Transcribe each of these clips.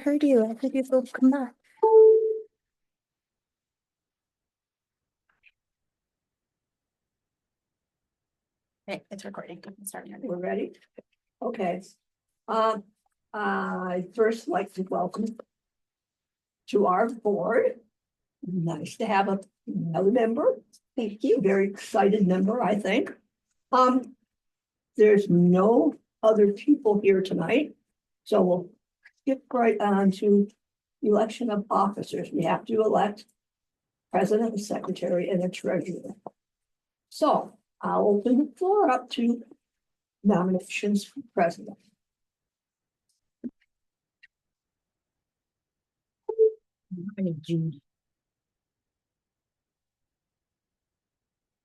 heard you. I heard you go come back. Okay, it's recording. Starting. We're ready? Okay. I first like to welcome to our board. Nice to have another member. Thank you. Very excited member, I think. There's no other people here tonight, so we'll skip right on to election of officers. We have to elect president, a secretary, and a treasurer. So I'll open the floor up to nominations for president.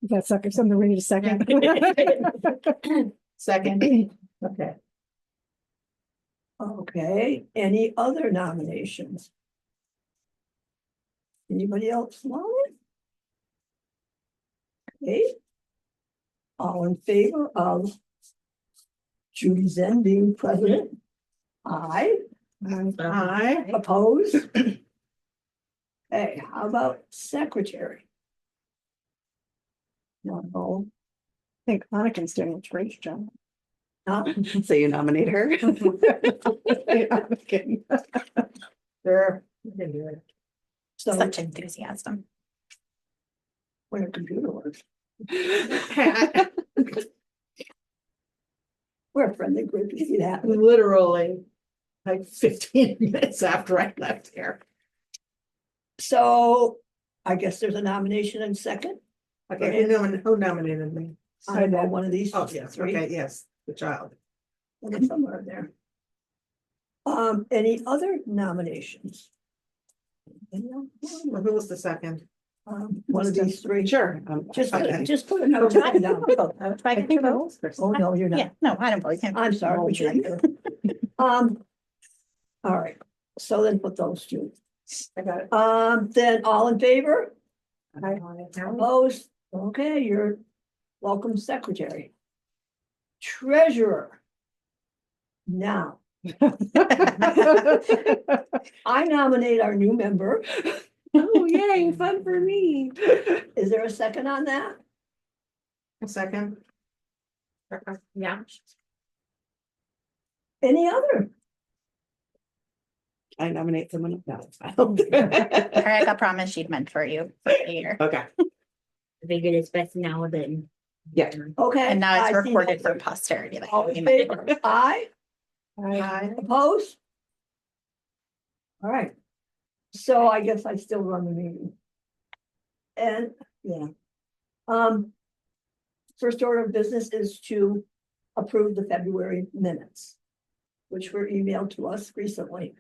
That sucker, something we need a second. Second. Okay. Okay, any other nominations? Anybody else want it? Okay. All in favor of Judy Zen being president? Aye. Aye. Opposed? Hey, how about secretary? No. I think Monica's doing a great job. So you nominate her? I'm kidding. Sure. So Such enthusiasm. when a computer works, we're a friendly group, you see that? Literally, like 15 minutes after I left here. So I guess there's a nomination and second. Okay, who nominated me? I know one of these. Oh, yes, three. okay, yes, the child. It's somewhere in there. Any other nominations? Well, who was the second? One of these three. Sure. Just put another time down. I think I was. Oh, no, you're Yeah, not. no, I don't believe him. I'm sorry. we shouldn't. All right, so then put those two. I got it. Then all in favor? Aye. Opposed? Okay, you're welcome secretary. Treasurer. Now, I nominate our new member. Oh, yay, fun for me. Is there a second on that? A second. Yeah. Any other? I nominate someone else. Erica promised she'd mentor you for a year. Okay, I figured it's best now than. yeah. Okay. And now it's I see recorded that. for posterity. Like, All in favor? Aye. Aye. Opposed? All right. So I guess I still run the meeting. And, yeah. First order of business is to approve the February minutes, which were emailed to us recently.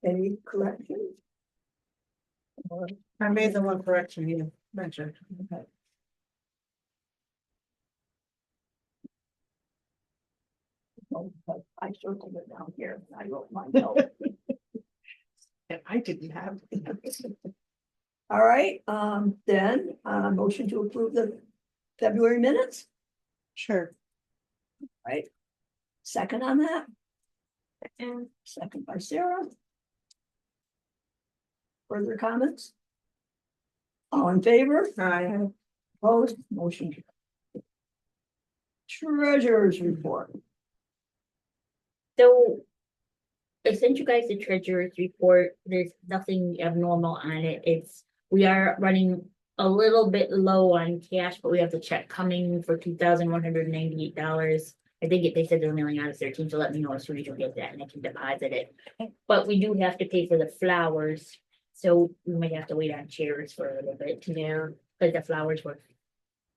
Any corrections? Or- I made the one correction you mentioned. Okay. Oh, but I circled it down here. I wrote my note. And I didn't have. All right, then, motion to approve the February minutes, Sure. right? Second on that? Second by Sarah. Further comments? All in favor? Aye. Opposed? Motion carried. Treasurer's report. So. I sent you guys the treasurer's report. There's nothing abnormal on it. We are running a little bit low on cash, but we have the check coming for $2,198. I think they said they're mailing out of 13, so let me know as soon as you get that and I can deposit it. But we do have to pay for the flowers, so we might have to wait on chairs for a little bit. Yeah. But the flowers were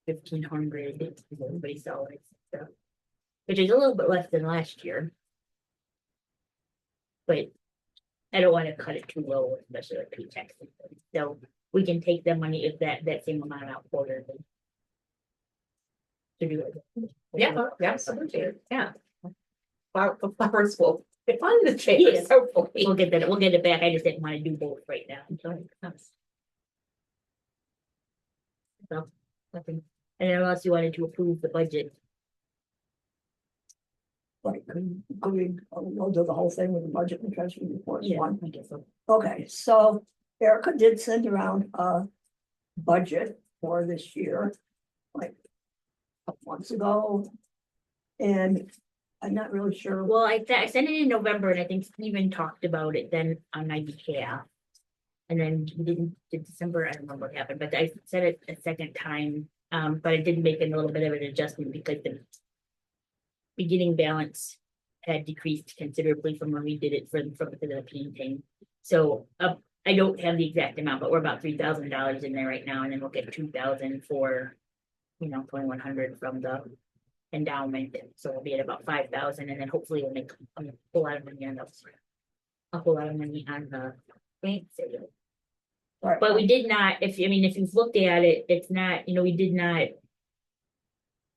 1,500, everybody saw it, so. Which is a little bit less than last year. But I don't want to cut it too low, especially like paychecks. So we can take the money if that same amount out quarterly. To do it. Yeah, yeah. Wow, the flowers will fund the chairs, Yes. hopefully. We'll get it back. I just didn't want to do both right now. So, nothing. And then unless you wanted to approve the budget. Like, could we, we'll do the whole thing with the budget and treasury reports Yeah, one? I guess so. Okay, so Erica did send around a budget for this year, like a couple months ago. And I'm not really sure. Well, I sent it in November and I think Steven talked about it then on my behalf. And then we didn't, in December, I don't remember what happened, but I said it a second time. But I did make a little bit of an adjustment because the beginning balance had decreased considerably from when we did it from the painting. So I don't have the exact amount, but we're about $3,000 in there right now, and then we'll get 2,000 for, 2,100 from the endowment. So we'll be at about 5,000, and then hopefully we'll make a whole lot of money on those. A whole lot of money on the bank sale. Right. But we did not, if you've looked at it, it's not, we did not.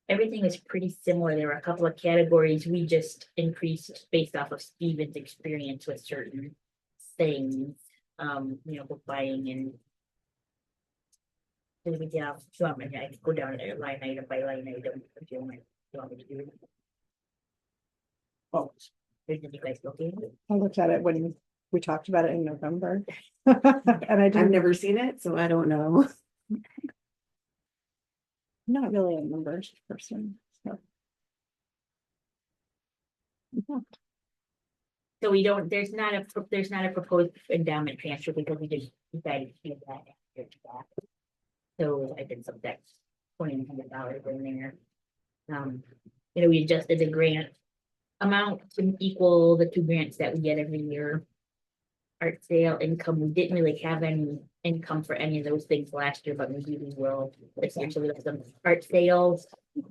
Everything is pretty similar. There were a couple of categories we just increased based off of Steven's experience with certain things, book buying and. Yeah, so I can go down there line item by line item if you want me to do it. Oh, did you guys look at it? I looked at it when we talked about it in November. And I I've didn't, never seen it, so I don't know. I'm not really a numbers person, so. Yeah. So we don't, there's not a proposed endowment transfer because we just decided to do that after that. So I did subject $2,100 in there. We adjusted the grant amount to equal the 2 grants that we get every year. Art sale income, we didn't really have any income for any of those things last year, but maybe we will. Essentially, with some art sales,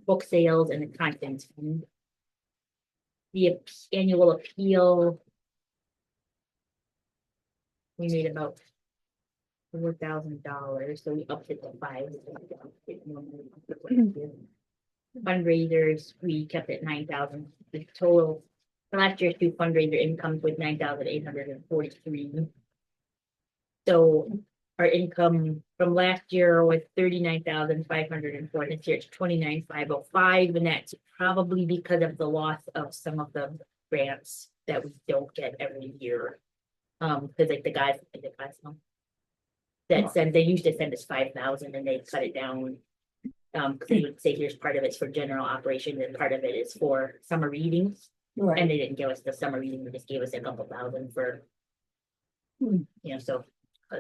book sales, and the contents fee. The annual appeal. We made about $4,000, so we upped it to 5. Fundraisers, we kept it 9,000. The total last year's 2 fundraiser incomes with 9,843. So our income from last year was 39,504. This year it's 29,505, and that's probably because of the loss of some of the grants that we don't get every year. Because like the guys that said they used to send us 5,000 and they cut it down. They would say here's part of it's for general operations and part of it is for summer readings. Right. And they didn't give us the summer reading, they just gave us a couple thousand for. So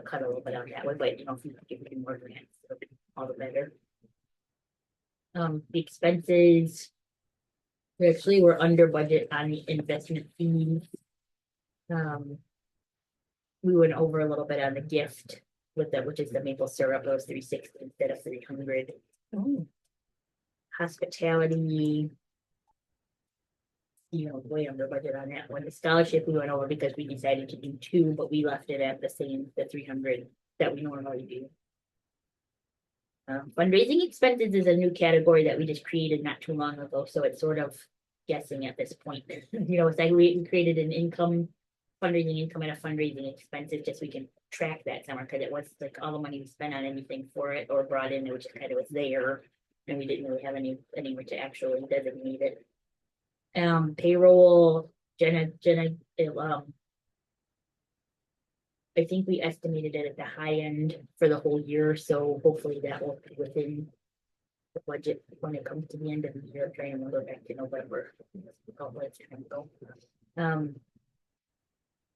cut a little bit out that way, but if you give me more grants, all the better. The expenses. We actually were under budget on the investment fees. We went over a little bit on the gift with that, which is the maple syrup, it was 360 instead of 300. Hospitality. Way under budget on that one. The scholarship we went over because we decided to do 2, but we left it at the 300 that we normally do. Fundraising expenses is a new category that we just created not too long ago, so it's sort of guessing at this point. It's like we created an income, fundraising income and a fundraising expenses, just so we can track that somewhere, because it was like all the money we spent on anything for it or brought in, which kind of was there, and we didn't really have anywhere to actually designate it. Payroll, Jenna, I think we estimated it at the high end for the whole year, so hopefully that will be within the budget when it comes to the end of the year. Trying to remember back to November.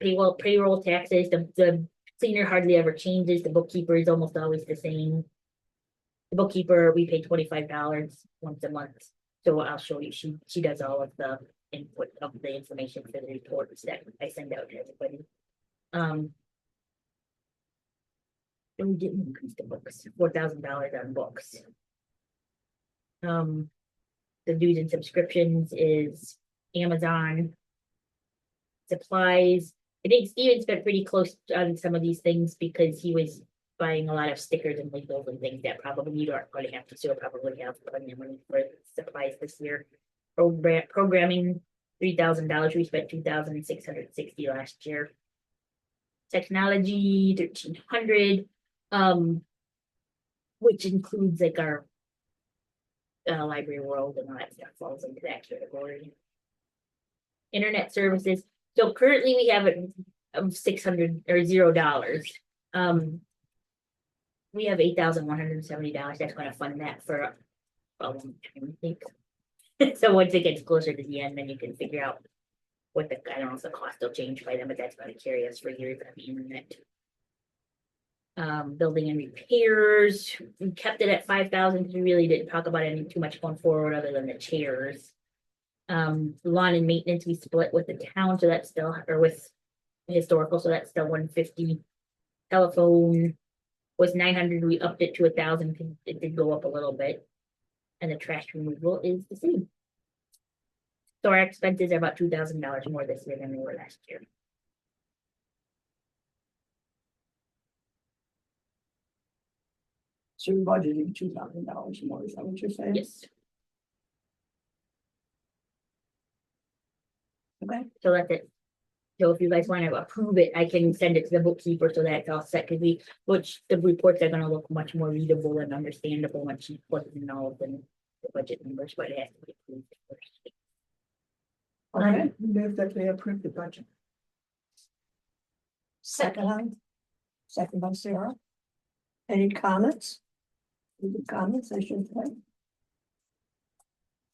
Payroll taxes, the cleaner hardly ever changes. The bookkeeper is almost always the same. The bookkeeper, we pay $25 once a month. So I'll show you, she does all of the input of the information for the reports that I send out to everybody. And we didn't increase the books, $4,000 on books. The dues and subscriptions is Amazon. Supplies, I think Steven's been pretty close on some of these things because he was buying a lot of stickers and labels and things that probably you aren't going to have to, so probably have plenty of money for supplies this year. Programming, $3,000, we spent $2,660 last year. Technology, $1,300, which includes like our library world and all that stuff falls into that category. internet services. So currently we have it of 600 or $0. We have $8,170. That's gonna fund that for a long time, I think. So once it gets closer to the end, then you can figure out what the, I don't know if the cost will change by then, but that's gonna carry us for years on the internet. Building and repairs, we kept it at 5,000 because we really didn't talk about any too much going forward other than the chairs. Lawn and maintenance, we split with the town, so that's still, or with historical, so that's still 150. Telephone was 900, we upped it to 1,000 because it did go up a little bit. And the trash removal is the same. So our expenses are about $2,000 more this year than they were last year. So you're budgeting $2,000 more, is that what you're saying? Yes, Okay, so that's it. So if you guys want to approve it, I can send it to the bookkeeper so that it's all set, because which the reports are gonna look much more readable and understandable once she puts in all the budget numbers, but it has to be approved first. okay. Move that we approve the budget. Second by Sarah. Any comments? Any comments, I should say?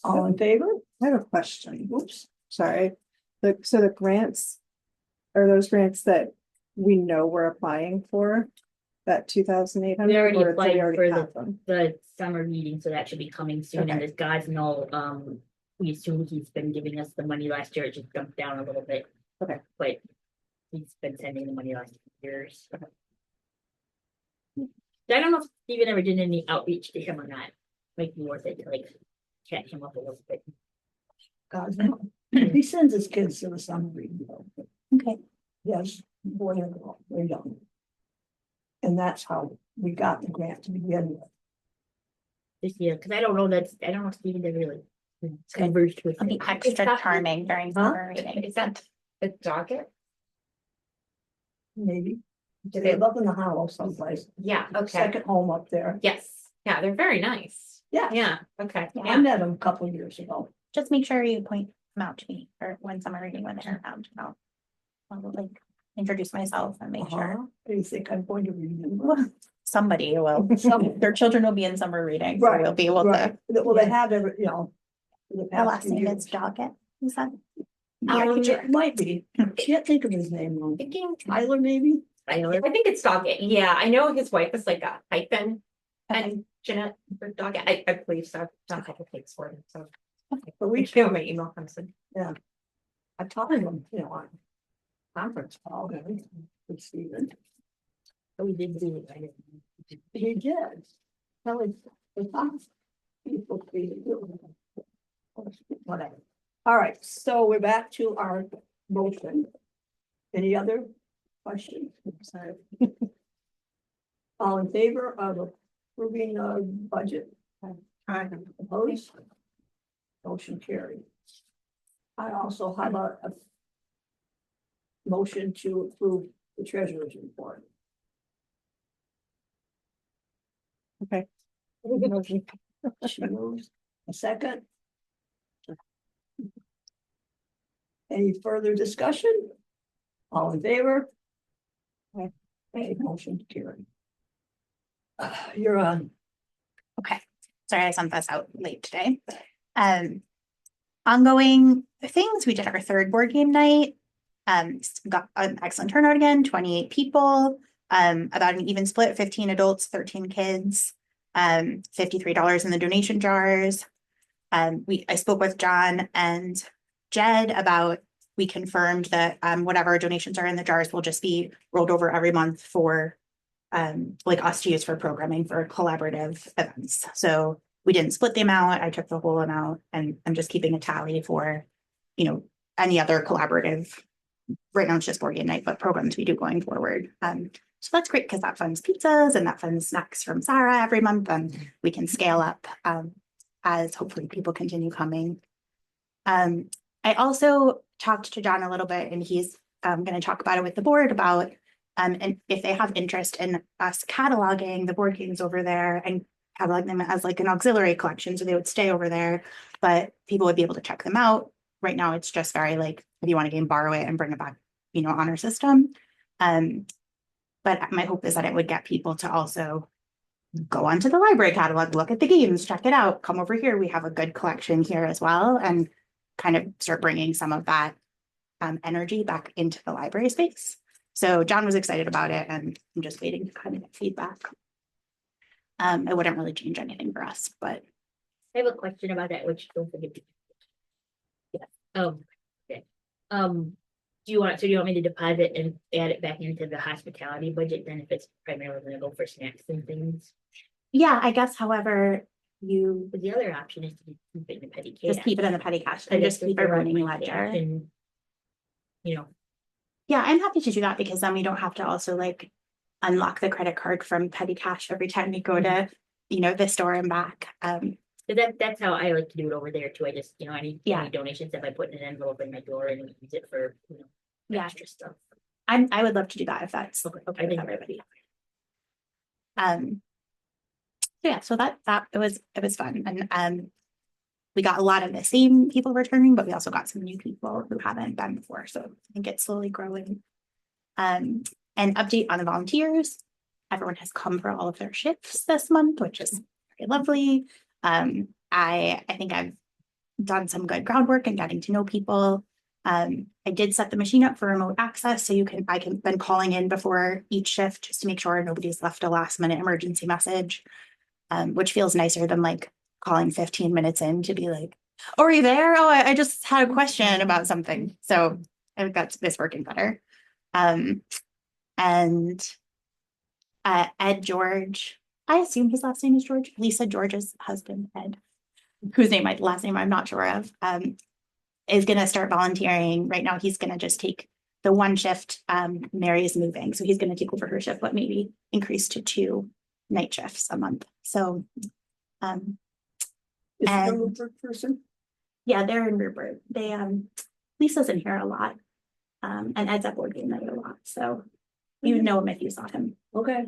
All in favor? I have a question. Whoops. Sorry. So the grants, are those grants that we know we're applying for? That 2,800? We already or do applied for have them? the summer meeting, so that should be coming soon, and Okay. this guy's no, we assume he's been giving us the money last year, it just jumped down a little bit. Okay. But he's been sending the money last years. Okay. I don't know if Steven ever did any outreach to him or not, might be worth it to like chat him up a little bit. God, no. He sends his kids to the summer reading. though. Okay. Yes, boy and girl, they're young. And that's how we got the grant to begin with. This year, cause I don't know if Steven did really conversed with I'll be him. extra charming during summer reading. Is that the docket? Maybe. Do They they, live in the hollow someplace. yeah, okay, Second home up there. yes, yeah, they're very nice. Yeah. Yeah, okay, Yeah. I yeah, met them a couple of years ago. Just make sure you point them out to me for when summer reading when they're around. I'll like introduce myself and make sure Do you think I'm going to read them? somebody will, Some- their children will be in summer reading, so Right, we'll be able Right, to. well, they have every, you know. for the The past last few name years. is Doggett, is that? It might be, can't think of his name, though. thinking, Tyler, maybe? I think it's docket, yeah, I know his wife is like a hyphen, Okay. and Jeanette, for docket, I believe so, I've done a couple things for him, so. But We we, show my email comes in. I talked to him, you know, on conference call, and everything, with Steven. We did do it, I didn't. He did. Tell him, it's not people being doing it. Whatever. All right, so we're back to our motion. Any other questions? Sorry. All in favor of approving the budget? Opposed? Motion carried. I also have a motion to approve the treasurer's report. Okay. She moves. A second. Any further discussion? All in favor? Aye. Okay, motion carried. You're on. Okay, sorry, I sent this out late today. Ongoing things, we did our third board game night. Got an excellent turnout again, 28 people, about an even split, 15 adults, 13 kids, $53 in the donation jars. I spoke with John and Jed about, we confirmed that whatever donations are in the jars will just be rolled over every month for like us to use for programming for collaborative events. So we didn't split the amount. I took the whole amount, and I'm just keeping a tally for, any other collaborative. Right now it's just board game night, but programs we do going forward. So that's great because that funds pizzas and that funds snacks from Sarah every month, and we can scale up as hopefully people continue coming. I also talked to John a little bit, and he's going to talk about it with the board about and if they have interest in us cataloging the board games over there and cataloging them as like an auxiliary collection, so they would stay over there, but people would be able to check them out. right now it's just very like, if you want a game, borrow it and bring it back, on our system. But my hope is that it would get people to also go onto the library catalog, look at the games, check it out, come over here. We have a good collection here as well, and kind of start bringing some of that energy back into the library space. So John was excited about it, and I'm just waiting to kind of get feedback. It wouldn't really change anything for us, but I have a question about that, which don't forget to. Yeah, okay. Do you want me to deposit and add it back into the hospitality budget then if it's primarily gonna go for snacks and things? yeah, I guess however you But the other option is to keep it in the petty cash. just keep it in the petty cash and just keep it running ledger. And, Yeah, I'm happy to do that because then we don't have to also like unlock the credit card from petty cash every time we go to, the store and back. that's how I like to do it over there too. I just, any donations, if I put in an envelope in my door and use it for, extra stuff. I would love to do that if that's okay I with think everybody. So that it was fun, and we got a lot of the same people returning, but we also got some new people who haven't been before. So I think it's slowly growing. An update on the volunteers. Everyone has come for all of their shifts this month, which is very lovely. I think I've done some good groundwork and getting to know people. I did set the machine up for remote access, so I can been calling in before each shift just to make sure nobody's left a last minute emergency message, which feels nicer than like calling 15 minutes in to be like, "Oh, are you there? Oh, I just had a question about something." So I think that's working better. And Ed George, I assume his last name is George. Lisa George's husband, Ed, whose last name I'm not sure of, is going to start volunteering. Right now, he's going to just take the one shift. Mary is moving, so he's going to take over her shift, but maybe increase to 2 night shifts a month. So, Is and- it a Rupert person? yeah, they're in Rupert. They Lisa's in here a lot, and Ed's at board game night a lot. So you would know him if you saw him. Okay.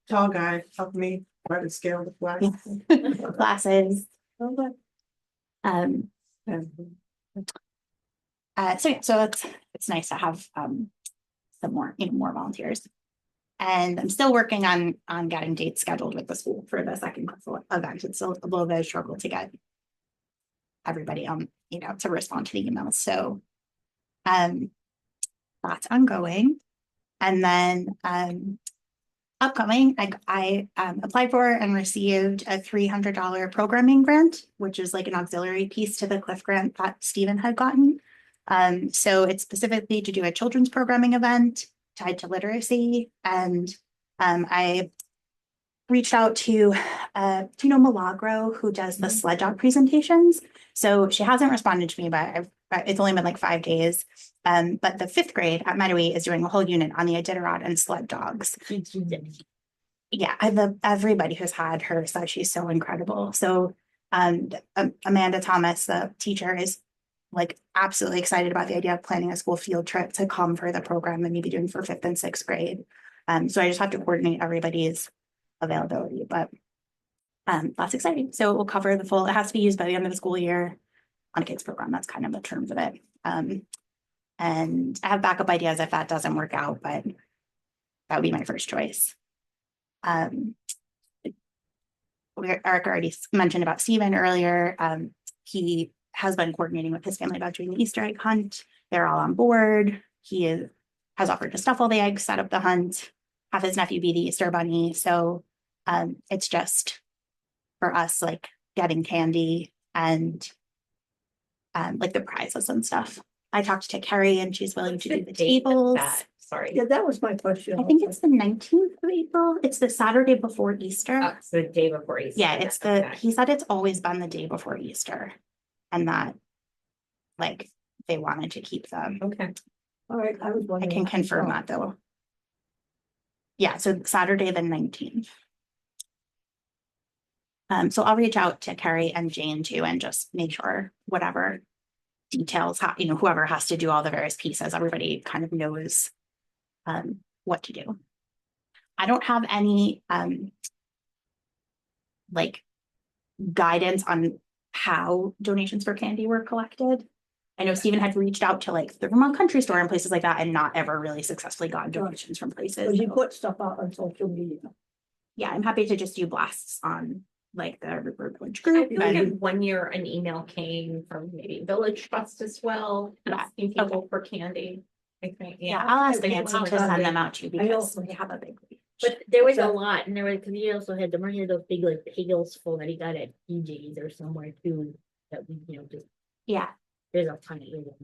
Tall guy, help me try to scale the flag. Glasses. Okay. So it's nice to have some more more volunteers, and I'm still working on getting dates scheduled with the school for the second event. It's still a little bit of a struggle to get everybody to respond to the emails. So that's ongoing, and then upcoming, I applied for and received a $300 programming grant, which is like an auxiliary piece to the Cliff grant that Stephen had gotten. So it's specifically to do a children's programming event tied to literacy. And I reached out to Tino Milagro, who does the sled dog presentations. So she hasn't responded to me, but it's only been like 5 days. But the 5th grade at Meadowy is doing a whole unit on the Iditarod and sled dogs. Yeah, everybody who's had her said she's so incredible. So Amanda Thomas, the teacher, is like absolutely excited about the idea of planning a school field trip to come for the program and maybe doing for 5th and 6th grade. So I just have to coordinate everybody's availability, but that's exciting. So it will cover the full, it has to be used by the end of the school year on a kids program. That's kind of the terms of it. And I have backup ideas if that doesn't work out, but that would be my first choice. Eric already mentioned about Stephen earlier. He has been coordinating with his family about doing the Easter egg hunt. They're all on board. He has offered to stuff all the eggs, set up the hunt, have his nephew be the Easter bunny. So it's just for us, like getting candy and like the prizes and stuff. I talked to Carrie and she's willing to do the tables. Sorry. Yeah, that was my question. I think it's the 19th of April. It's the Saturday before Easter. It's the day before Easter. Yeah, it's he said it's always been the day before Easter. And that like they wanted to keep them. Okay. All right, I was I wondering. can confirm that though. Yeah, so Saturday the 19th. So I'll reach out to Carrie and Jane too and just make sure whatever details, whoever has to do all the various pieces, everybody kind of knows what to do. I don't have any like guidance on how donations for candy were collected. I know Stephen had reached out to like the Vermont Country Store and places like that and not ever really successfully gotten donations from places. But you So, put stuff out on social media. yeah, I'm happy to just do blasts on like the River Village I group. feel like and- one year an email came from maybe Village Trust as well, Yeah, asking people for candy. I think, Yeah, yeah. I'll ask They Nancy want to send to- them out too I know. because we have a big. But there was a So- lot, and there was, because you also had the money of those big like pails full that he got at PJ's or somewhere too. That we, just, Yeah, there's a ton of it.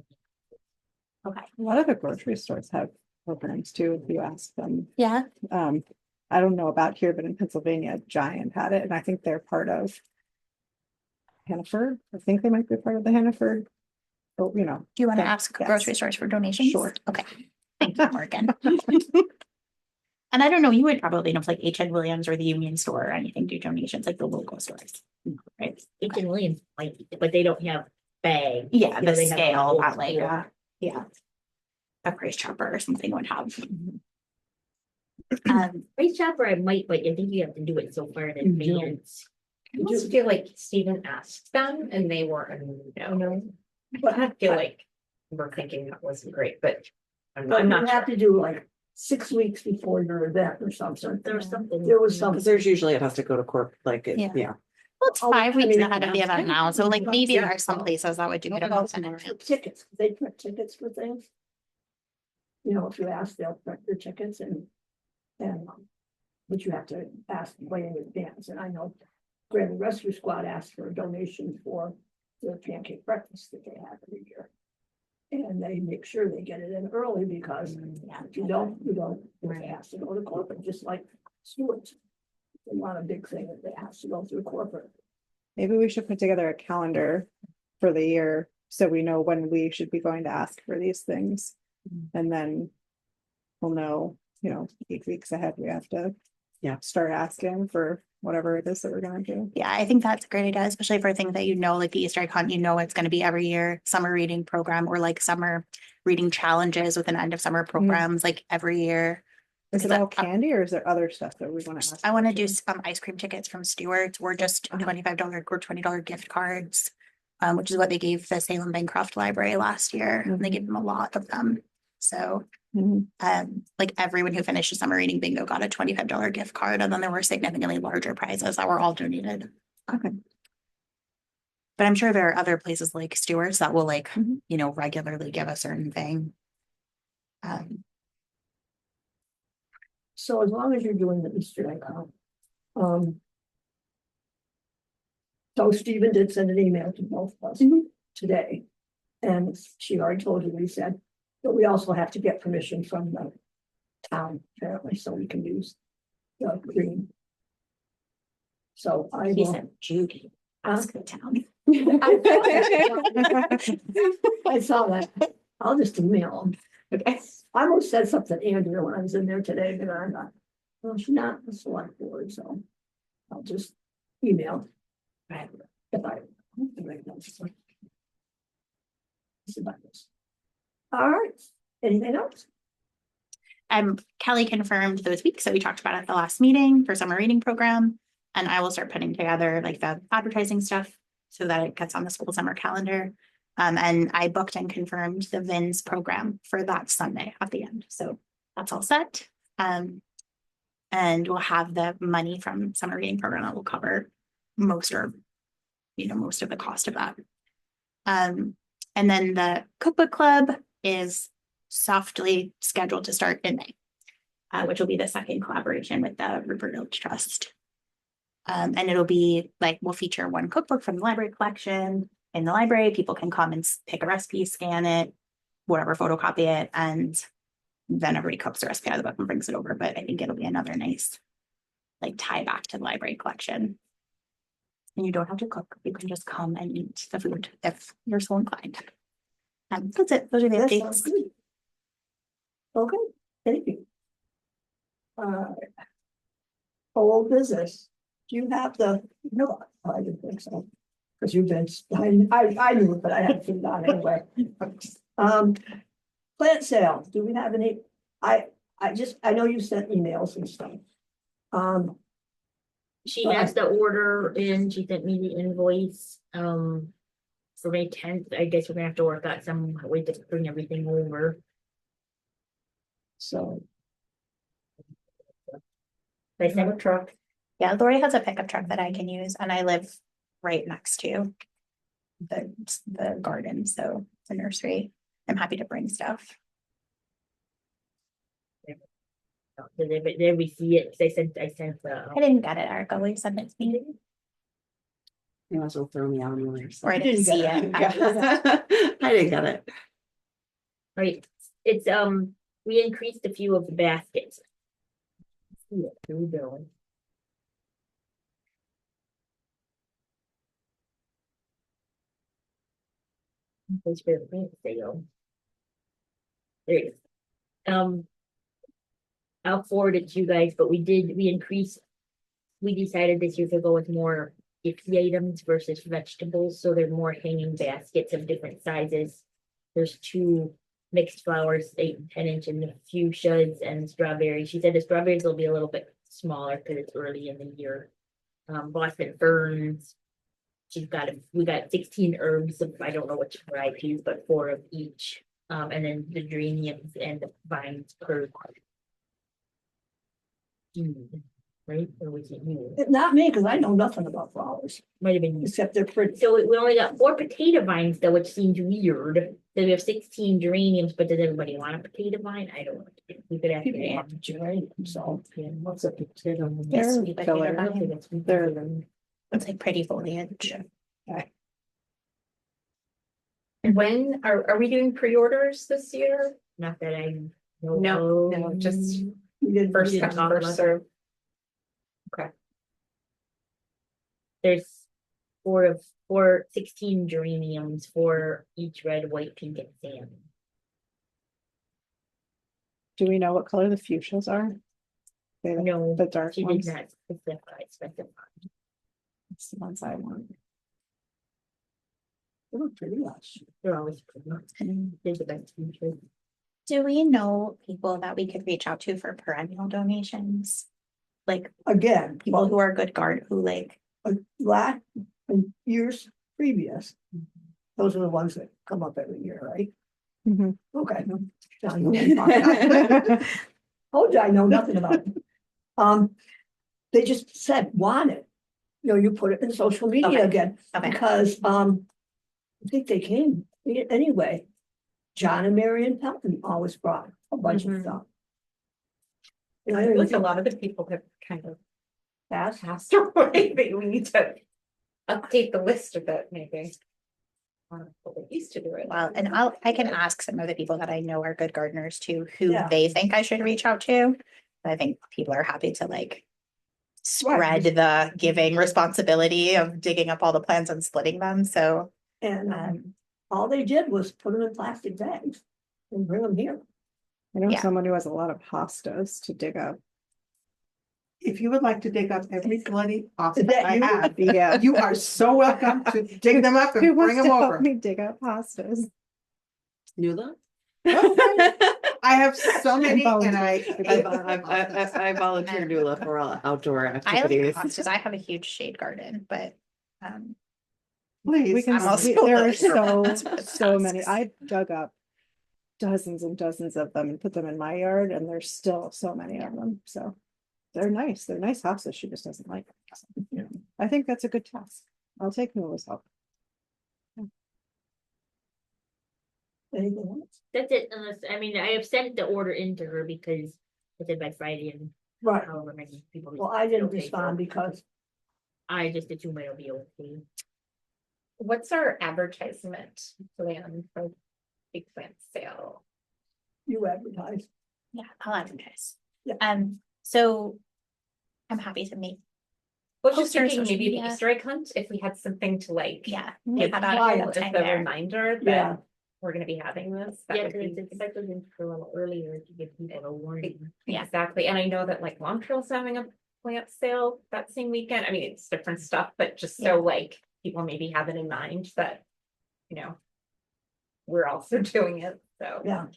okay. A lot of the grocery stores have programs too, if you ask them. Yeah, I don't know about here, but in Pennsylvania, Giant had it, and I think they're part of Hannaford. I think they might be part of the Hannaford. Oh, do you want to Okay, ask yes. grocery stores for donations? Sure. Okay, thank you, Morgan. And I don't know, you would probably know if like H. Ed Williams or the Union Store or anything do donations, like the local stores, right? H and Williams, like, but they don't have bags. Yeah, You know, the they have scale, old that like, school. yeah. A Price Chopper or something would have. Price Chopper, I might, but I think you have to do it so far in You do. advance. I almost feel like Stephen asked them and they were a no. But I feel like we're thinking that wasn't great, but I'm But you not have sure. to do like 6 weeks before your event or something. There was something. There was some. Because there's usually, it has to go to court, like, Yeah. yeah. Well, it's Oh, 5 I weeks mean, ahead of the event now, so like maybe Yeah. there are some places that would do it about then. Tickets, they print tickets for things. If you ask, they'll print your tickets but you have to ask way in advance, and I know Grand Rescue Squad asked for a donation for the pancake breakfast that they have every year. And they make sure they get it in early because if you don't, it has to go to corporate, just like Stewart's. They want a big thing that they have to go through corporate. maybe we should put together a calendar for the year, so we know when we should be going to ask for these things. And then we'll know, 8 weeks ahead, we have to. Yeah. Start asking for whatever it is that we're gonna do. Yeah, I think that's a great idea, especially for things that like the Easter egg hunt, it's gonna be every year, summer reading program or like summer reading challenges with an end of summer programs, like every year. Is it Because all candy or is there other stuff that we wanna ask? I want to for do too? some ice cream tickets from Stewart's or just $25 or $20 gift cards. Which is what they gave the Salem Bancroft Library last year. And they gave them a lot of them. So Mhm. like everyone who finished the summer reading bingo got a $25 gift card, and then there were significantly larger prizes that were all donated. Okay. But I'm sure there are other places like Stewart's that will like, Mhm. regularly give a certain thing. So as long as you're doing the Easter egg hunt. So Stephen did send an email to both of us today. And she already told you what he said, but we also have to get permission from the town apparently, so we can use the green. So I He will. said, Judy, ask the town. I saw that. I'll just email him. Okay. I almost said something to Andrea when I was in there today, but I'm not. Well, she's not the select board, so I'll just email. Right. If I. All right, anything else? Kelly confirmed those weeks that we talked about at the last meeting for summer reading program. And I will start putting together like the advertising stuff so that it gets on the school summer calendar. And I booked and confirmed the VINS program for that Sunday at the end. So that's all set. And we'll have the money from summer reading program that will cover most of the cost of that. And then the cookbook club is softly scheduled to start in May, which will be the second collaboration with the Rupert Village Trust. And it'll be like, we'll feature one cookbook from the library collection in the library. People can come and pick a recipe, scan it, whatever, photocopy it, and then everybody cooks the recipe out of the book and brings it over. But I think it'll be another nice like tie back to the library collection. And you don't have to cook. You can just come and eat the food if you're so inclined. That's it. Those are the That sounds updates. good. Okay, thank you. Old business, do you have no, I didn't think so. Because you've been, I knew it, but I hadn't figured out anyway. Plant sale, do we have any, I know you sent emails and stuff. She has the order in, she sent me the invoice, for May 10th, I guess we're gonna have to work out some way to bring everything over. So. I have a truck. Yeah, Lori has a pickup truck that I can use and I live right next to the garden, so the nursery. I'm happy to bring stuff. Did we see it? 'Cause I sent I didn't get it, Erica. Will you send it to me? You might as well throw me out anywhere. Or I didn't see it. I didn't get it. right, it's, we increased a few of the baskets. Yeah, here we go. Place for the plants, they go. There it is. I'll forward it to you guys, but we increased. We decided this year to go with more iffy items versus vegetables, so they're more hanging baskets of different sizes. There's 2 mixed flowers, 8 and 10 inch, and the fuchsias and strawberries. She said the strawberries will be a little bit smaller because it's early in the year. Boston ferns. We got 16 herbs of, I don't know which varieties, but 4 of each. And then the geraniums and the vines per. Right, or was it you? Not me, because I know nothing about flowers, Might have been you. except they're pretty. So we only got 4 potato vines though, which seems weird. Then we have 16 geraniums, but does everybody want a potato vine? I don't know. We could ask. People Ann. want geranium, so. What's a potato? Yes, They're sweet filler. potato vine. They're- It's like pretty foliage. And when are we doing pre-orders this year? Not that I know. No, just We didn't- first we come, didn't- talk first about serve. There's 16 geraniums for each red, white, pink, and salmon. Do we know what color the fuchsias are? No, The dark she did ones. not specify. It's the ones I want. They look pretty lush. They're always pretty. They're the best features. Do we know people that we could reach out to for perennial donations? Like Again, people who are good who like, last, in years previous, those are the ones that come up every year, right? Mhm. Okay. Told you I know nothing about it. They just said, want it. You put it in social media Okay. again, okay, because, I think they came, anyway. John and Marion Pelton always brought a bunch of Mhm. stuff. And I I feel didn't like a lot of the people have kind of pass. passed away. We need to update the list a bit, maybe. What we used to do it. well, and I can ask some of the people that I know are good gardeners too, who Yeah. they think I should reach out to. I think people are happy to like spread the giving responsibility of digging up all the plants and splitting them, so. And, Um, all they did was put them in plastic bags and bring them here. I know Yeah. someone who has a lot of hostas to dig up. If you would like to dig up every bloody hosta Is that I you? have, Yeah. you are so welcome to dig them up Who and wants bring to them help over. me dig up hostas? Nula? I have so many and I volunteer Nula for all outdoor I like activities. hostas. I have a huge shade garden, but Please. We can, I'm also- there are That's what it so many. asks. I dug up dozens and dozens of them and put them in my yard, and there's still so many of them, so. They're nice houses, she just doesn't like them. Yeah. I think that's a good task. I'll take Nola's help. Anything else? That's it, unless, I mean, I have sent the order into her because I said by Friday and Right, however many people. well, I didn't Okay, so respond because I just assume it'll be okay. What's our advertisement plan for big plant sale? you advertised. yeah, I'll advertise. Yeah. So I'm happy to make, Well, just Poster, thinking social maybe the media. Easter egg hunt, if we had something to like. yeah. Give How about Why? all as the time the there? reminder Yeah. that we're gonna be having this. that Yeah, would because be- it's expected in for a little earlier to give people a warning. Yeah. Exactly, and I know that like Long Trail's having a plant sale that same weekend, I mean, it's different stuff, but just Yeah. so like, people maybe have it in mind that, you know. We're also doing it, so. Yeah,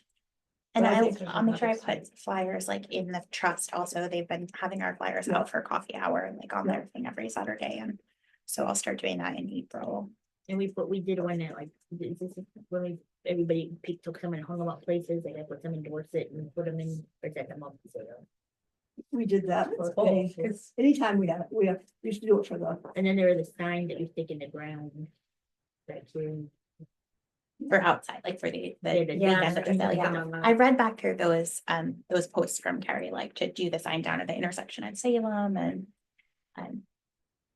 And But I I'll think there's make sure I another put flyers like in the trust also. They've been having our flyers out for coffee hour and like on Yeah. their thing every Saturday. And so I'll start doing that in April. And we did one that like, this is when everybody took some and hung them up places, they had put them in Dorset and put them in, or set them up. So, We did that for cool, any, 'cause- anytime we used to do it for the, and then there was a sign that you stick in the ground. That's really. For outside, like for the Yeah, weekend yeah, of the and sale, then yeah. on the- I read back through those posts from Carrie, like to do the sign down at the intersection at Salem and.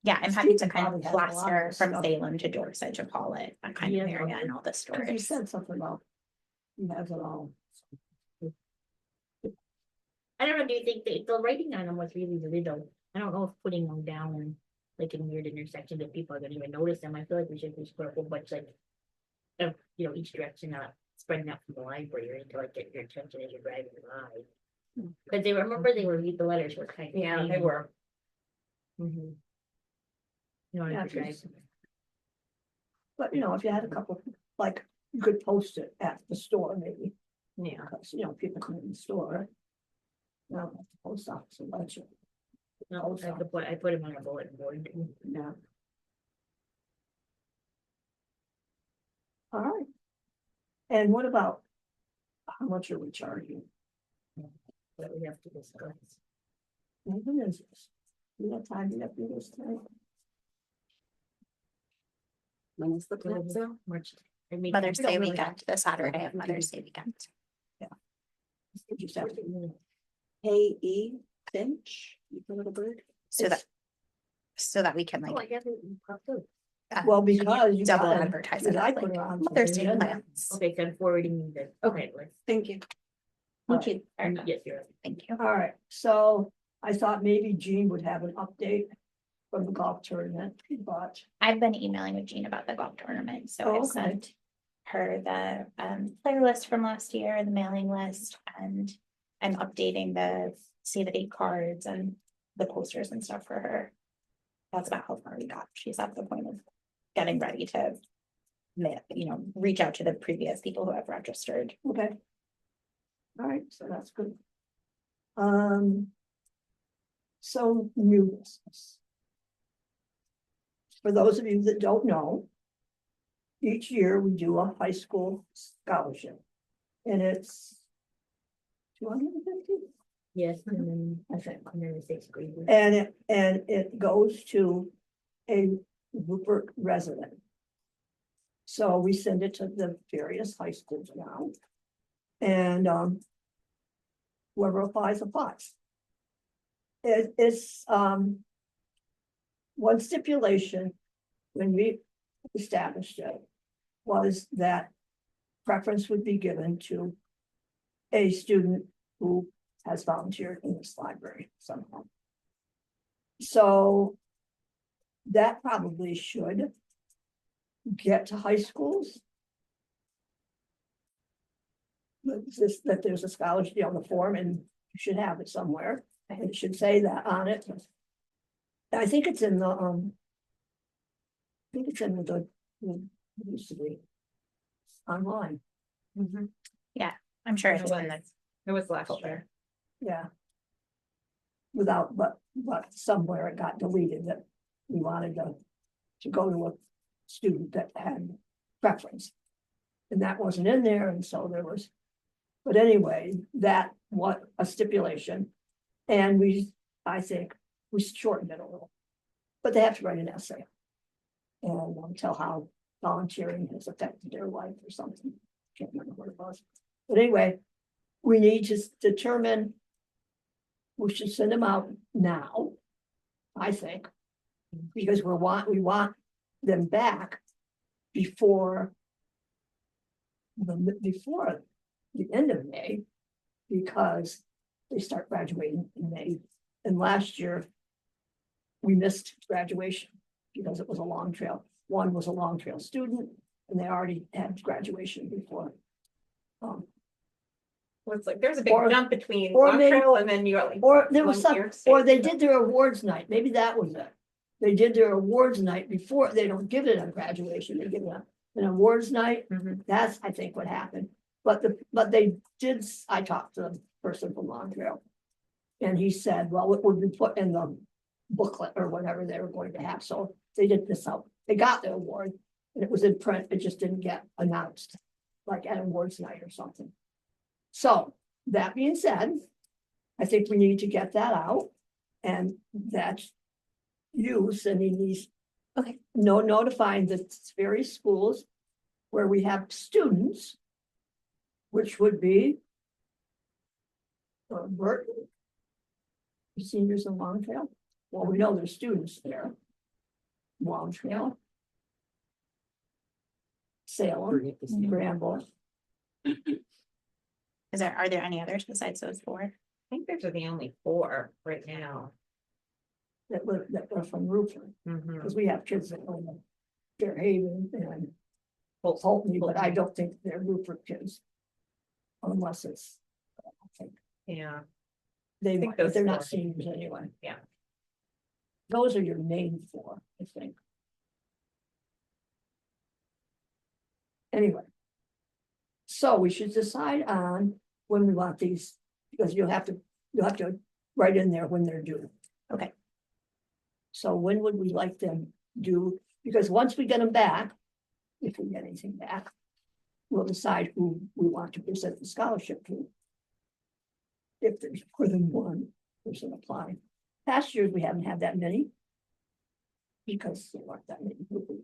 Yeah, I'm happy to Stephen kind probably of has a blast lot her of from stuff. Salem to Dorset to Pollitt, that kind of Yeah, area and all the cause you stores. said something about. He has it all. I don't know, do you think the writing on them was really little? I don't know if putting them down like in weird intersections that people are gonna even notice them. I feel like we should just put a whole bunch like. Of, each direction, spreading out from the library to like get your attention as you're driving by. Cause they remember they were, the letters were kind of. Yeah, they were. Mhm. You know, Yeah, if you're just- driving. But if you had a couple, like, you could post it at the store maybe, Yeah. because, people come in the store. No, at the post office will let you. No, I put them on a bulletin board. Yeah. All right. And what about? How much are we charging? That we have to discuss. When is this? We have time to do this tonight? When is the plant sale? March. I mean, Mother's we don't Day really weekend, the Saturday of Mother's Day weekend. You just have to- Hey, E. Finch, you little bird. So that we can Oh, I like. haven't popped up. Well, because you Double gotta- advertise because it, I as, put like, it on Mother's the Day agenda. plans. Okay, so I'm forwarding the. Okay, let's. Thank you. Thank you. And yes, you're. Thank you. All right, so I thought maybe Jean would have an update from the golf tournament, but I've been emailing with Jean about the golf tournament, so Oh, I've okay. sent her the player list from last year, the mailing list, and I'm updating the save the date cards and the posters and stuff for her. That's about how far we got. She's at the point of getting ready to reach out to the previous people who have registered. okay. All right, so that's good. So new business. For those of you that don't know, each year we do a high school scholarship. And it's 250, Yes, and then I think, and then the sixth grade. and it goes to a Rupert resident. So we send it to the various high schools now. And whoever applies. It's one stipulation when we established it was that preference would be given to a student who has volunteered in this library somehow. So that probably should get to high schools. That there's a scholarship on the form and you should have it somewhere. And it should say that on it. I think it's in the, I think it's in the, it used to be online, I'm sure It it's one was. that's It was last year. yeah. Without, but somewhere it got deleted that we wanted to go to a student that had preference. And that wasn't in there, and so there was, but anyway, that what a stipulation. And I think we shortened it a little. But they have to write an essay. And tell how volunteering has affected their life or something. Can't remember what it was. But anyway, we need to determine. We should send them out now. I think. Because we want them back before the end of May, because they start graduating in May. And last year, we missed graduation because it was a long trail. One was a long trail student, and they already had graduation before. Well, it's like, there's a big Or- jump between or Long maybe- Trail and then you got like. Or there was 1 some, year or state. they did their awards night, maybe that was it. They did their awards night before, they don't give it on graduation, they give it an awards night. Mhm. That's, I think, what happened. But they did, I talked to the person from Long Trail. And he said, well, it would be put in the booklet or whatever they were going to have, so they did this out, they got the award. And it was in print, it just didn't get announced, like at awards night or something. So, that being said, I think we need to get that out, and that's you sending these. Okay. Notifying the various schools where we have students, which would be Burton, the seniors in Long Trail. Well, we know there's students there. Long Trail, Salem, Granville. Are there any others besides those four? I think those are the only 4 right now. That were from Rupert, Mhm. because we have kids that live in Fairhaven and Holt- Pulteney, but I don't think they're Rupert kids. Unless it's, I think Yeah, they, think but those they're not 4. seniors anyway. Yeah. Those are your main 4, I think. Anyway. So we should decide on when we want these, because you'll have to write in there when they're due. Okay. So when would we like them due? Because once we get them back, if we get anything back, we'll decide who we want to present the scholarship to. If there's more than one person applying. Past years, we haven't had that many. Because there weren't that many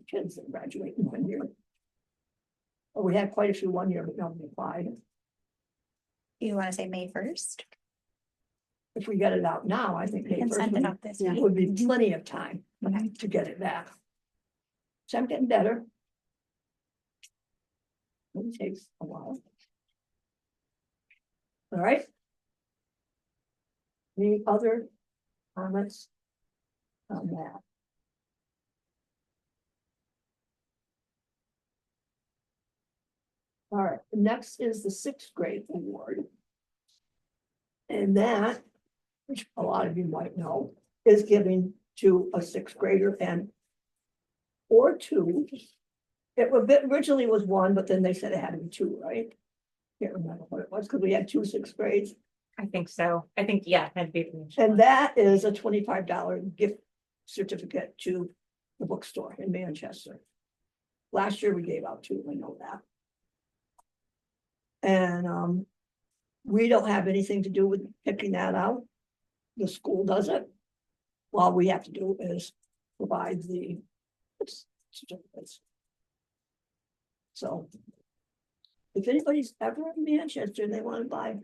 kids that graduate in 1 year. Well, we had quite a few 1 year, but nobody applied. You want to say May 1st? If we get it out now, I think May And 1st send it out this week. would be plenty of time Okay. to get it back. So I'm getting better. It takes a while. All right. Any other comments on that? All right, next is the 6th grade award. And that, which a lot of you might know, is given to a 6th grader or 2. Originally was 1, but then they said it had to be 2, right? Can't remember what it was, because we had 2 6th grades. I think so. I think, yeah, that'd be. And that is a $25 gift certificate to the bookstore in Manchester. Last year we gave out 2, I know that. And we don't have anything to do with picking that out. The school does it. All we have to do is provide the certificates. So if anybody's ever in Manchester and they want to buy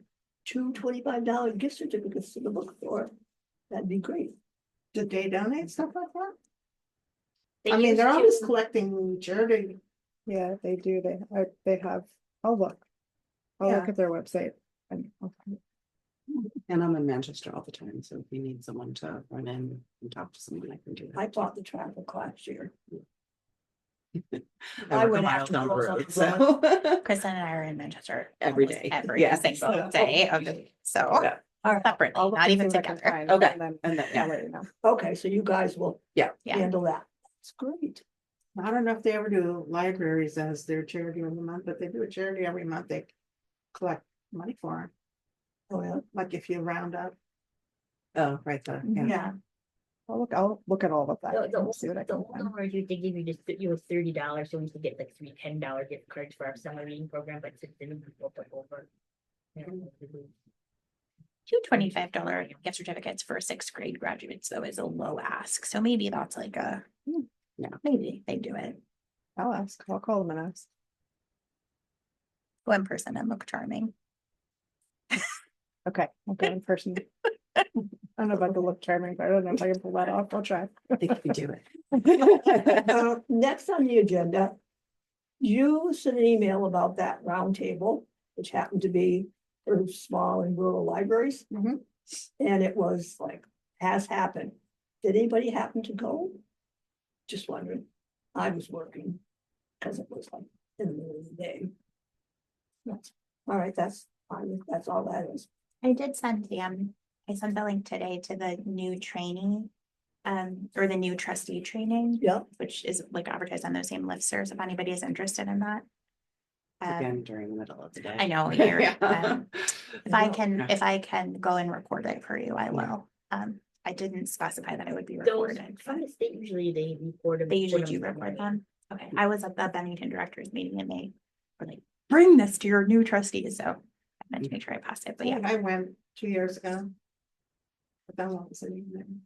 2 $25 gift certificates to the bookstore, that'd be great. Did they donate stuff like that? They I mean, used they're to. always collecting charity. Yeah, they do. They have, I'll look. I'll look Yeah. at their website. And And I'm in Manchester all the time, so if you need someone to run in and talk to someone, I can do that. I taught the traffic last year. I I work a went mile after down the girls on road, the so. Kristen and I are in Manchester. Every almost day. Every Yeah. single day of the, so Yeah. All right, separately, I'll look not and even see what I can together. find, Okay. and then And then, I'll yeah, let you know. okay, so you guys will Yeah. handle that. That's great. I don't know if they ever do libraries as their charity of the month, but they do a charity every month. They collect money for Oh, yeah. them, like if you round up. oh, right, yeah. Yeah. I'll look at all of that. The and see what I the can old find. numbers, they give you just, you know, $30, so we could get like 3 $10 gift cards for our summer reading program, but since then we built up over. You know, 2 $25 gift certificates for 6th grade graduates, though, is a low ask. So maybe that's like maybe they do it. I'll ask. I'll call them and ask. Go in person and look charming. Okay, I'll go in person. I don't know about the look charming, but I don't know if I can pull that off. I'll try. I think we do it. Next on the agenda, you sent an email about that roundtable, which happened to be for small and rural libraries. Mhm. And it was like, has happened. Did anybody happen to go? Just wondering. I was working because it was like in the middle of the day. All right, that's fine. That's all that is. I did send I sent the link today to the new training, or the new trustee training, Yep. which is like advertised on those same listservs if anybody is interested in that. Again, during the middle of the day. I know you're, Yeah. if I can go and record it for you, I will. I didn't specify that it would be Those, recorded. from the state, usually they record them. They usually put do them record somewhere. them. Okay, I was at the Bennington directors meeting and they were like, bring this to your new trustees, so I meant to make sure I passed it, but yeah. I went 2 years ago. But that one was in the evening.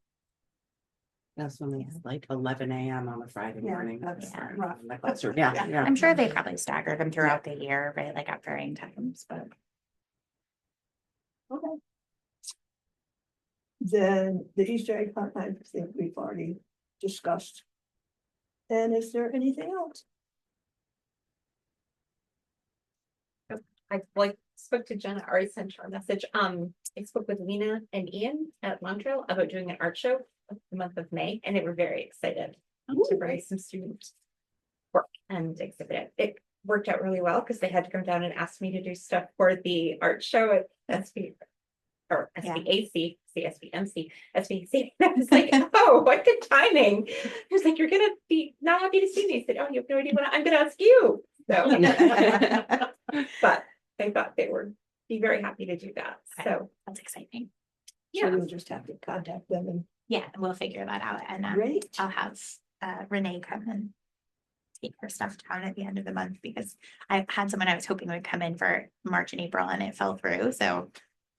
That's when it's like 11 a.m. on a Friday Yeah, morning. that's Yeah. rough. My classroom, yeah, yeah. I'm sure they probably staggered them throughout the year, right, like at varying times, but. Okay. Then the Easter egg hunt, I think we've already discussed. And is there anything else? I like spoke to Jenna, already sent her a message. I spoke with Lena and Ian at Montreal about doing an art show the month of May, and they were very excited to bring some students work and exhibit it. It worked out really well because they had to come down and ask me to do stuff for the art show at SB or SBAC, SBMC, SBC. And I was like, oh, what good timing. He was like, you're gonna be not happy to see me. I said, oh, you have no idea what I'm gonna ask you. So but I thought they would be very happy to do that. So That's exciting. So you'll just have to contact them and Yeah, we'll figure that out and great. I'll have Renee come and take her stuff down at the end of the month because I had someone I was hoping would come in for March and April and it fell through. So I was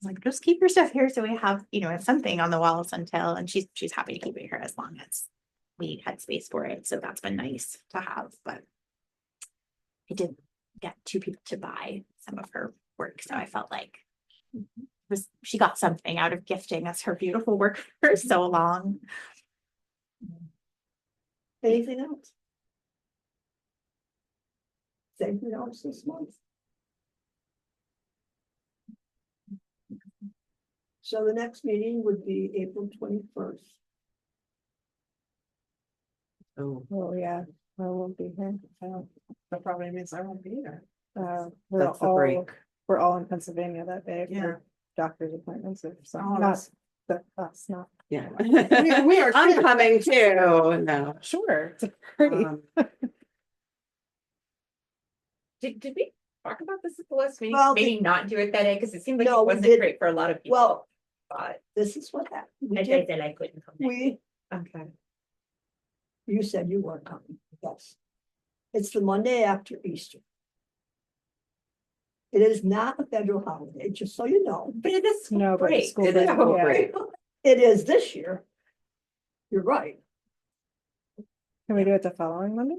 like, just keep your stuff here so we have, something on the walls until, and she's happy to keep it here as long as we had space for it. So that's been nice to have, but I did get 2 people to buy some of her work. So I felt like she got something out of gifting us her beautiful work for so long. Anything else? Anything else this month? So the next meeting would be April 21st. Oh, Oh, yeah, I won't be here. That probably means I won't be there. We're that's the break. we're all in Pennsylvania that day Yeah. for doctor's appointments or Oh, something. that's- That's not. Yeah. We are I'm sick. coming too, no. Sure, it's pretty. did we talk about this at the last meeting? Well, Maybe not do it that day because it seemed like No, it we wasn't did- great for a lot of people. Well, But this is what happened. I said I couldn't come. okay. You said you weren't coming, yes. It's the Monday after Easter. It is not a federal holiday, just so you know. But it is No, but great. school It is break, school yeah. break. It is this year. You're right. Can we do it the following Monday?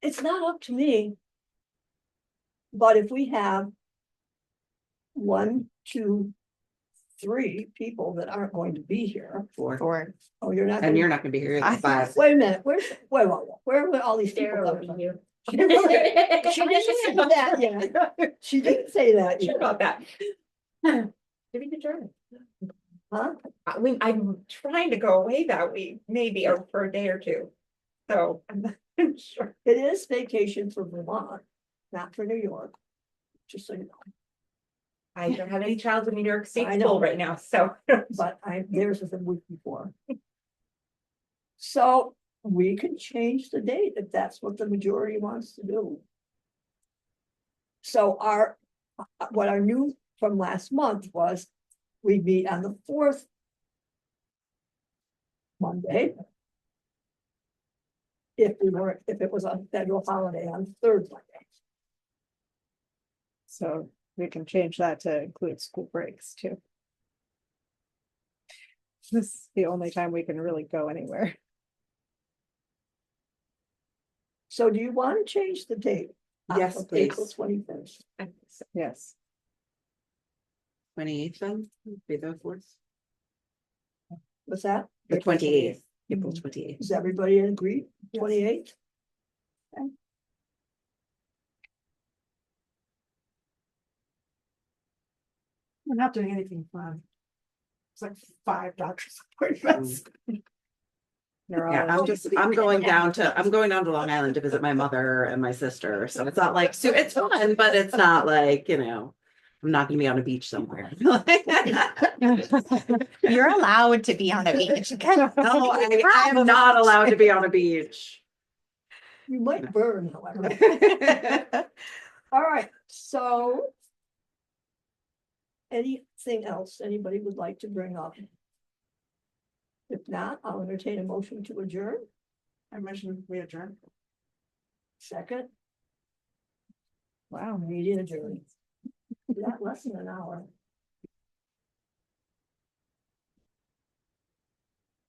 It's not up to me. But if we have 1, 2, 3 people that aren't going to be here, Or oh, you're not. And gonna- you're not gonna be here at 5. Wait a minute, where are all these people Sarah will coming be from? here. She didn't say that yet. She didn't say that Sure yet, about that. Maybe the journey. huh? I'm trying to go away that week, maybe, or for a day or two. So I'm not sure. It is vacation for Vermont, not for New York. Just so you know, I don't have any child in New York State I know. school right now, so. but theirs is a week before. So we can change the date if that's what the majority wants to do. So what our new from last month was, we'd meet on the 4th Monday. If it was a federal holiday on the 3rd Monday. So we can change that to include school breaks too. This is the only time we can really go anywhere. So do you want to change the date? Yes, Of April please. 21st. Yes. 28th then, be the 4th, Was that? the 28th, April Mhm. 28th. Is everybody agree? 28th? We're not doing anything fun. It's like 5 doctor's appointments. Yeah, I'm going down to Long Island to visit my mother and my sister, so it's not like, it's fun, but it's not like, I'm not gonna be on a beach somewhere. you're allowed to be on a beach. No, I am not allowed to be on a beach. You might burn, however. All right, so. Anything else anybody would like to bring up? If not, I'll entertain a motion to adjourn. I mentioned we adjourn. Second, Wow. meeting adjourned. That less than an hour.